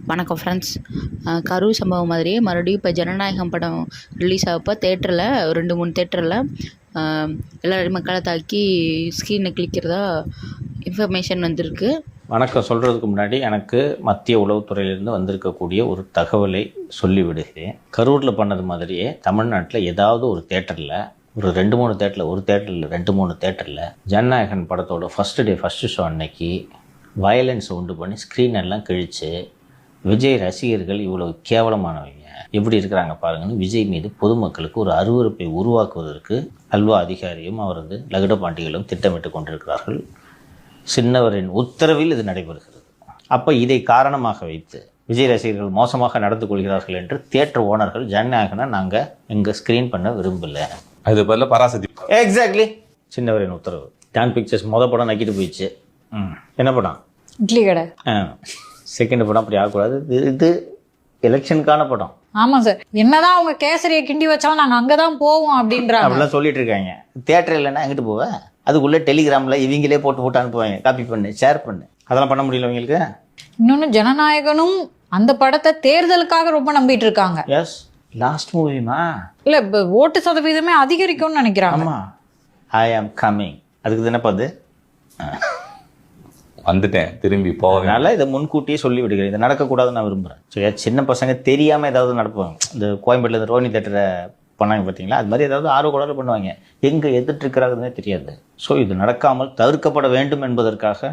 வணக்கம் ஃப்ரெண்ட்ஸ். கரூர் சம்பவம் மாதிரியே மறுபடியும் இப்போ ஜனநாயகம் படம் ரிலீஸ் ஆகப்போ தேட்டரில் 2-3 தேட்டரில் எல்லாரும் மக்களை தாக்கி ஸ்க்ரீனை கிழிக்கிறதா இன்ஃபர்மேஷன் வந்திருக்கு. வணக்கம் சொல்கிறதுக்கு முன்னாடி எனக்கு மத்திய உளவுத்துறையிலேருந்து வந்திருக்கக்கூடிய ஒரு தகவலை சொல்லிவிடுகிறேன். கரூரில் பண்ணது மாதிரியே தமிழ்நாட்டில் ஏதாவது ஒரு தேட்டரில் ஒரு 2-3 தேட்டரில், ஒரு தேட்டரில் 2-3 தேட்டரில் ஜனநாயகன் படத்தோட ஃபஸ்ட்டு ஷோ அன்னைக்கு வயலன்ஸை உண்டு பண்ணி ஸ்க்ரீன் எல்லாம் கிழித்து விஜய் ரசிகர்கள் இவ்வளோ கேவலமானவங்க எப்படி இருக்கிறாங்க பாருங்கன்னு விஜய் மீது பொதுமக்களுக்கு ஒரு அருவருப்பை உருவாக்குவதற்கு அல்வா அதிகாரியும் அவரது லகுட பாண்டிகளும் திட்டமிட்டு கொண்டிருக்கிறார்கள். சின்னவரின் உத்தரவில் இது நடைபெறுகிறது. அப்போ இதை காரணமாக வைத்து விஜய் ரசிகர்கள் மோசமாக நடந்து கொள்கிறார்கள் என்று தியேட்டர் ஓனர்கள் ஜனநாயகனை நாங்கள் எங்கள் ஸ்க்ரீன் பண்ண விரும்பலை. அது பதில் பராசக்தி. எக்ஸாக்ட்லி, சின்னவரின் உத்தரவு. டான் பிக்சர்ஸ் படம் நக்கிட்டு போயிடுச்சு. என்ன படம்? இட்லி கடை. செகண்ட் படம் அப்படி ஆகக்கூடாது. இது எலெக்ஷனுக்கான படம். ஆமாம் சார், என்னதான் அவங்க கேசரியை கிண்டி வச்சாலும் நாங்கள் அங்கே தான் போவோம் அப்படின்றாங்க. அப்படிலாம் சொல்லிட்டு இருக்காங்க. தியேட்டர் இல்லைன்னா எங்கிட்டு போவேன்? அதுக்குள்ளே டெலிகிராமில் இவங்களே போட்டு அனுப்புவாங்க, காப்பி பண்ணு, ஷேர் பண்ணு. அதெல்லாம் பண்ண முடியல அவங்களுக்கு. இன்னொன்று, ஜனநாயகனும் அந்த படத்தை தேர்தலுக்காக ரொம்ப நம்பிட்டு இருக்காங்க. எஸ், லாஸ்ட் மூவிமா இல்லை, இப்போ ஓட்டு சதவீதமே அதிகரிக்கும்னு நினைக்கிறாங்க. ஆமாம், ஐ ஆம் கம்மிங். அதுக்கு தானேப்பா அது வந்துட்டேன், திரும்பி போகனால இதை முன்கூட்டியே சொல்லி விடுகிறேன். இது நடக்கக்கூடாதுன்னு நான் விரும்புகிறேன். சரியா? சின்ன பசங்க தெரியாமல் ஏதாவது நடப்புவாங்க. இந்த கோயம்பேட்டில் இந்த ரோனி தேட்டரை பண்ணாங்க பார்த்தீங்களா, அது மாதிரி ஏதாவது ஆர்வ பண்ணுவாங்க. எங்கே எதிர்த்து இருக்கிறாங்கன்னே தெரியாது. ஸோ இது நடக்காமல் தவிர்க்கப்பட வேண்டும் என்பதற்காக